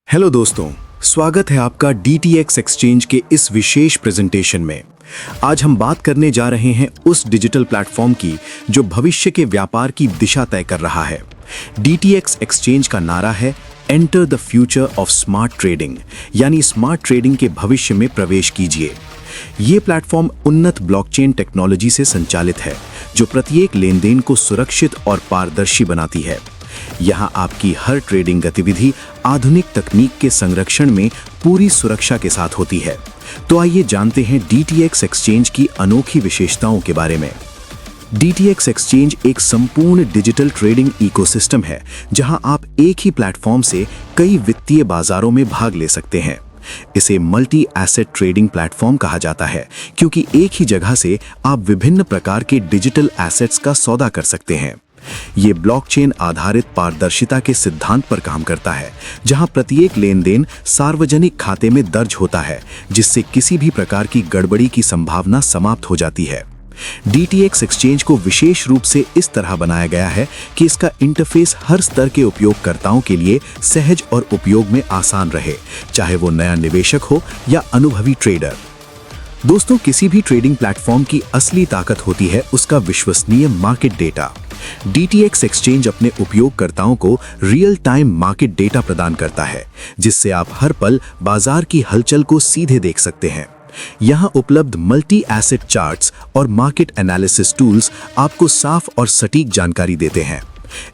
Hello दोस्तों, स्वागत है आपका DTX एक्सचेंज के इस विशेष प्रेजेंटेशन में। आज हम बात करने जा रहे हैं उस डिजिटल प्लेटफॉर्म की जो भविष्य के व्यापार की दिशा तय कर रहा है। DTX एक्सचेंज का नारा है enter the future of smart trading, यानी स्मार्ट ट्रेडिंग के भविष्य में प्रवेश कीजिए। ये प्लेटफॉर्म उन्नत ब्लॉकचेन टेक्नोलॉजी से संचालित है जो प्रत्येक लेनदेन को सुरक्षित और पारदर्शी बनाती है। यहाँ आपकी हर ट्रेडिंग गतिविधि आधुनिक तकनीक के संरक्षण में पूरी सुरक्षा के साथ होती है। तो आइए जानते हैं DTX एक्सचेंज की अनोखी विशेषताओं के बारे में। DTX एक्सचेंज एक संपूर्ण डिजिटल ट्रेडिंग इकोसिस्टम है जहां आप एक ही प्लेटफॉर्म से कई वित्तीय बाजारों में भाग ले सकते हैं। इसे मल्टी एसेट ट्रेडिंग प्लेटफॉर्म कहा जाता है क्योंकि एक ही जगह से आप विभिन्न प्रकार के डिजिटल एसेट्स का सौदा कर सकते हैं। ये ब्लॉकचेन आधारित पारदर्शिता के सिद्धांत पर काम करता है, जहां प्रत्येक लेनदेन सार्वजनिक खाते में दर्ज होता है, जिससे किसी भी प्रकार की गड़बड़ी की संभावना समाप्त हो जाती है। DTX एक्सचेंज को विशेष रूप से इस तरह बनाया गया है कि इसका इंटरफेस हर स्तर के उपयोगकर्ताओं के लिए सहज और उपयोग में आसान रहे, चाहे वो नया निवेशक हो या अनुभवी ट्रेडर। दोस्तों, किसी भी ट्रेडिंग प्लेटफॉर्म की असली ताकत होती है उसका विश्वसनीय मार्केट डेटा। DTX एक्सचेंज अपने उपयोगकर्ताओं को रियल टाइम मार्केट डेटा प्रदान करता है, जिससे आप हर पल बाजार की हलचल को सीधे देख सकते हैं। यहाँ उपलब्ध मल्टी एसेट चार्ट्स और मार्केट एनालिसिस टूल्स आपको साफ और सटीक जानकारी देते हैं।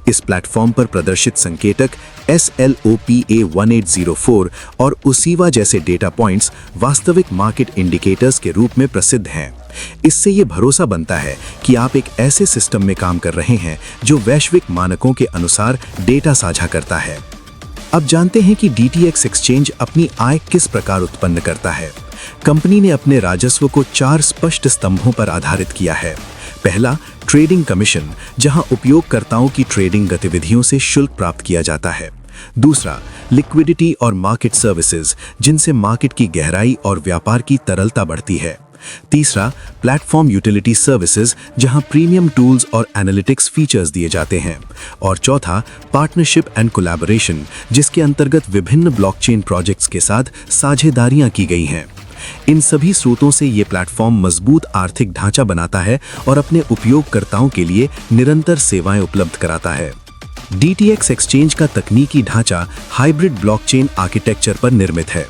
इस प्लेटफॉर्म पर प्रदर्शित संकेतक SLOPA 1804 और उसीवा जैसे डेटा पॉइंट्स वास्तविक मार्केट इंडिकेटर्स के रूप में प्रसिद्ध हैं। इससे ये भरोसा बनता है कि आप एक ऐसे सिस्टम में काम कर रहे हैं जो वैश्विक मानकों के अनुसार डेटा साझा करता है। अब जानते हैं कि DTX एक्सचेंज अपनी आय किस प्रकार उत्पन्न करता है। कंपनी ने अपने राजस्व को 4 स्पष्ट स्तंभों पर आधारित किया है। पहला, ट्रेडिंग कमीशन, जहां उपयोगकर्ताओं की ट्रेडिंग गतिविधियों से शुल्क प्राप्त किया जाता है। दूसरा, लिक्विडिटी और मार्केट सर्विसेज, जिनसे मार्केट की गहराई और व्यापार की तरलता बढ़ती है। तीसरा, प्लेटफॉर्म यूटिलिटी सर्विसेज, जहां प्रीमियम टूल्स और एनालिटिक्स फीचर्स दिए जाते हैं। और चौथा, पार्टनरशिप एंड कोलैबोरेशन, जिसके अंतर्गत विभिन्न ब्लॉकचेन प्रोजेक्ट्स के साथ साझेदारियां की गई हैं। इन सभी स्रोतों से ये प्लेटफॉर्म मजबूत आर्थिक ढांचा बनाता है और अपने उपयोगकर्ताओं के लिए निरंतर सेवाएं उपलब्ध कराता है। DTX एक्सचेंज का तकनीकी ढांचा हाइब्रिड ब्लॉकचेन आर्किटेक्चर पर निर्मित है।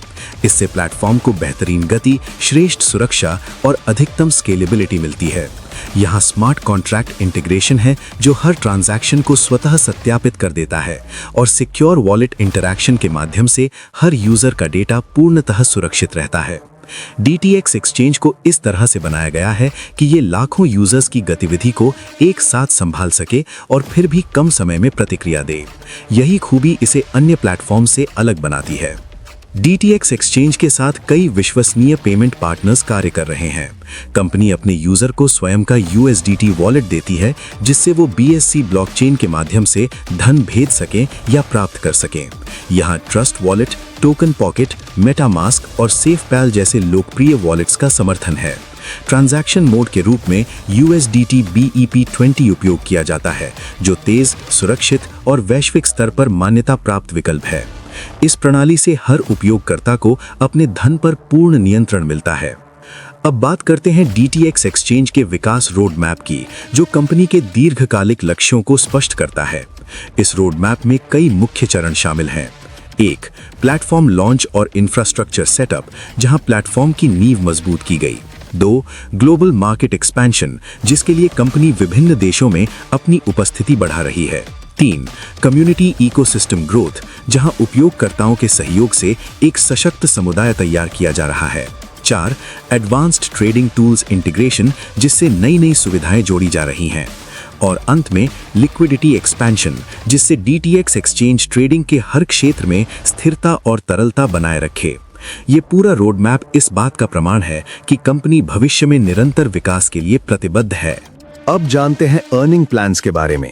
इससे प्लेटफॉर्म को बेहतरीन गति, श्रेष्ठ सुरक्षा और अधिकतम स्केलेबिलिटी मिलती है। यहाँ स्मार्ट कॉन्ट्रैक्ट इंटीग्रेशन है जो हर ट्रांजैक्शन को स्वतः सत्यापित कर देता है और सिक्योर वॉलेट इंटरैक्शन के माध्यम से हर यूजर का डेटा पूर्णतः सुरक्षित रहता है। DTX एक्सचेंज को इस तरह से बनाया गया है कि ये लाखों यूजर्स की गतिविधि को एक साथ संभाल सके और फिर भी कम समय में प्रतिक्रिया दे। यही खूबी इसे अन्य प्लेटफॉर्म से अलग बनाती है। DTX एक्सचेंज के साथ कई विश्वसनीय पेमेंट पार्टनर्स कार्य कर रहे हैं। कंपनी अपने यूजर को स्वयं का USDT वॉलेट देती है, जिससे वो BSC ब्लॉकचेन के माध्यम से धन भेज सकें या प्राप्त कर सकें। यहाँ trust wallet, token pocket, MetaMask और सेफपैल जैसे लोकप्रिय वॉलेट्स का समर्थन है। ट्रांजैक्शन मोड के रूप में USDT BEP20 उपयोग किया जाता है, जो तेज, सुरक्षित और वैश्विक स्तर पर मान्यता प्राप्त विकल्प है। इस प्रणाली से हर उपयोगकर्ता को अपने धन पर पूर्ण नियंत्रण मिलता है। अब बात करते हैं DTX एक्सचेंज के विकास रोड मैप की, जो कंपनी के दीर्घकालिक लक्ष्यों को स्पष्ट करता है। इस रोड मैप में कई मुख्य चरण शामिल हैं। 1. प्लेटफॉर्म लॉन्च और इंफ्रास्ट्रक्चर सेटअप, जहां प्लेटफॉर्म की नींव मजबूत की गई। 2. ग्लोबल मार्केट एक्सपेंशन, जिसके लिए कंपनी विभिन्न देशों में अपनी उपस्थिति बढ़ा रही है। 3. कम्युनिटी इकोसिस्टम ग्रोथ, जहां उपयोगकर्ताओं के सहयोग से एक सशक्त समुदाय तैयार किया जा रहा है। 4. एडवांस्ड ट्रेडिंग टूल्स इंटीग्रेशन, जिससे नई नई सुविधाएं जोड़ी जा रही हैं। और अंत में लिक्विडिटी एक्सपेंशन, जिससे DTX एक्सचेंज ट्रेडिंग के हर क्षेत्र में स्थिरता और तरलता बनाए रखे। ये पूरा रोड मैप इस बात का प्रमाण है कि कंपनी भविष्य में निरंतर विकास के लिए प्रतिबद्ध है। अब जानते हैं अर्निंग प्लान्स के बारे में।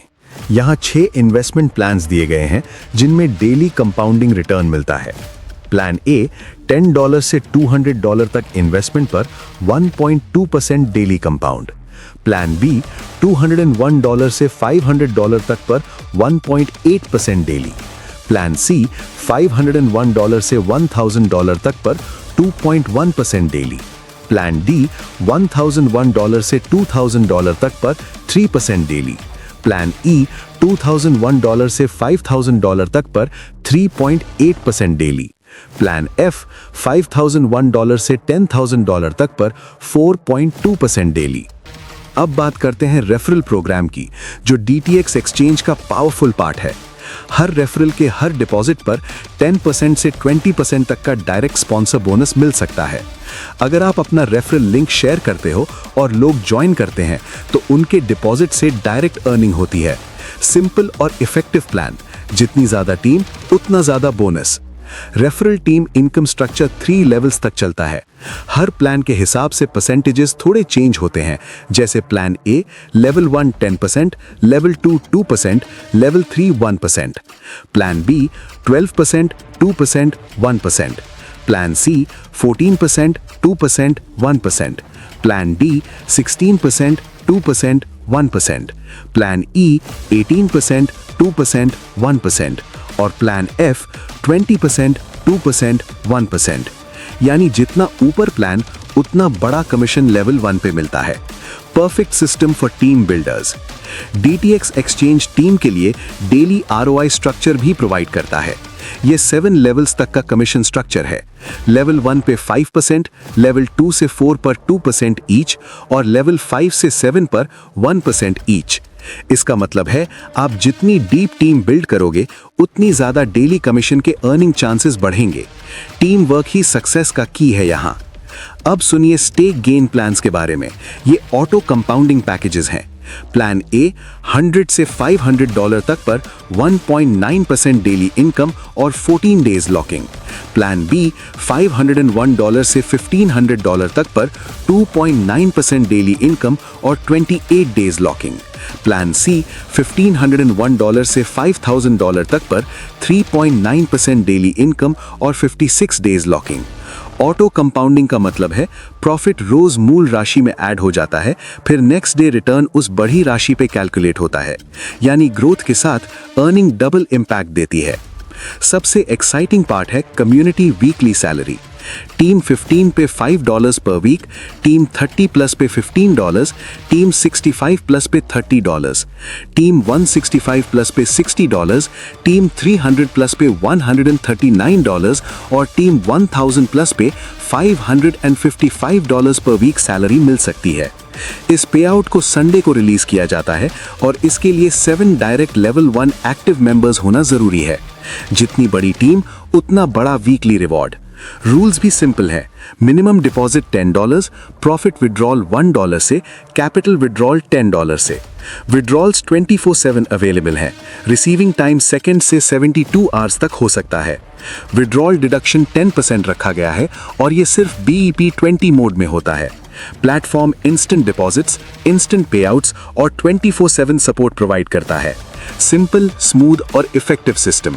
यहाँ 6 इन्वेस्टमेंट प्लान्स दिए गए हैं जिनमें डेली कंपाउंडिंग रिटर्न मिलता है। प्लान A $10 से $200 तक इन्वेस्टमेंट पर 1.2% डेली कंपाउंड। प्लान B $201 से $500 तक पर 1.8% डेली। प्लान सी $501 से $1000 तक पर 2.1% डेली, प्लान डी $1001 से $2000 तक पर 3% डेली, प्लान ई $2001 से $5000 तक पर 3.8% डेली, प्लान एफ $5001 से $10,000 तक पर 4.2% डेली। अब बात करते हैं रेफरल प्रोग्राम की, जो DTX एक्सचेंज का पावरफुल पार्ट है। हर रेफरल के हर डिपॉजिट पर 10% से 20% तक का डायरेक्ट स्पॉन्सर बोनस मिल सकता है। अगर आप अपना रेफरल लिंक शेयर करते हो और लोग ज्वाइन करते हैं तो उनके डिपॉजिट से डायरेक्ट अर्निंग होती है। सिंपल और इफेक्टिव प्लान, जितनी ज्यादा टीम उतना ज्यादा bonus. Referral team income structure 3 levels तक चलता है। हर प्लान के हिसाब से परसेंटेजेस थोड़े चेंज होते हैं, जैसे plan A level 1 10%, level 2 2%, level 3 1%, plan B 12%, 2%, 1%, plan C 14%, 2%, 1%, plan D 16%, 2%, 1%, plan E 18%, 2%, 1% और प्लान एफ 20%, 2%, 1%। यानी जितना ऊपर प्लान उतना बड़ा कमीशन लेवल 1 पे मिलता है। Perfect system for team builders. DTX exchange team के लिए डेली ROI स्ट्रक्चर भी प्रोवाइड करता है। ये 7 लेवल्स तक का कमीशन स्ट्रक्चर है। लेवल 1 पे 5%, लेवल 2 से 4 पर 2% ईच और लेवल 5 से 7 पर 1% ईच। इसका मतलब है आप जितनी डीप टीम बिल्ड करोगे उतनी ज्यादा डेली कमीशन के अर्निंग चांसेस बढ़ेंगे। टीम वर्क ही सक्सेस का की है यहाँ। अब सुनिए स्टेक गेन प्लान्स के बारे में। ये ऑटो कंपाउंडिंग पैकेजेस हैं। प्लान ए $100 से $500 तक पर 1.9% डेली इनकम और 14 डेज लॉकिंग। प्लान बी $501 से $1500 तक पर 2.9% डेली इनकम और 28 डेज लॉकिंग। प्लान सी $1501 से $5000 तक पर 3.9% डेली इनकम और 56 डेज लॉकिंग। ऑटो कंपाउंडिंग का मतलब है प्रॉफिट रोज मूल राशि में ऐड हो जाता है, फिर नेक्स्ट डे रिटर्न उस बढ़ी राशि पे कैलकुलेट होता है। यानी ग्रोथ के साथ अर्निंग डबल इम्पैक्ट देती है। सबसे एक्साइटिंग पार्ट है कम्युनिटी वीकली सैलरी। टीम 15 पे $5 पर वीक, टीम 30 प्लस पे $15, टीम 65 प्लस पे $30, टीम 165 प्लस पे $60, टीम 300 प्लस पे $139 और टीम 1000 प्लस पे $555 पर वीक सैलरी मिल सकती है। इस पे आउट को संडे को रिलीज किया जाता है और इसके लिए 7 डायरेक्ट लेवल 1 एक्टिव मेंबर्स होना जरूरी है। जितनी बड़ी टीम उतना बड़ा वीकली रिवॉर्ड। रूल्स भी सिंपल है। मिनिमम डिपॉजिट $10, प्रॉफिट विड्रॉल $1 से, कैपिटल विड्रॉल $10 से। विड्रॉल्स 24/7 अवेलेबल हैं। रिसीविंग टाइम सेकंड से 72 आवर्स तक हो सकता है। विड्रॉल डिडक्शन 10% रखा गया है और ये सिर्फ BEP 20 मोड में होता है। प्लेटफॉर्म इंस्टेंट डिपॉजिट्स, इंस्टेंट पेआउट्स और 24/7 सपोर्ट प्रोवाइड करता है। सिंपल, स्मूथ और इफेक्टिव सिस्टम।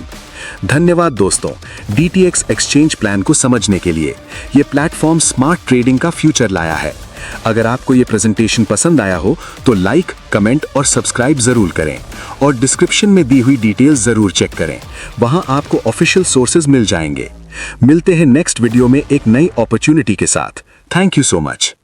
धन्यवाद दोस्तों, DTX एक्सचेंज प्लान को समझने के लिए। ये प्लेटफॉर्म स्मार्ट ट्रेडिंग का फ्यूचर लाया है। अगर आपको ये प्रेजेंटेशन पसंद आया हो तो लाइक, कमेंट और सब्सक्राइब जरूर करें और डिस्क्रिप्शन में दी हुई डिटेल्स जरूर चेक करें। वहां आपको ऑफिशियल सोर्सेज मिल जाएंगे। मिलते हैं नेक्स्ट वीडियो में एक नई अपॉर्चुनिटी के साथ। Thank you so much.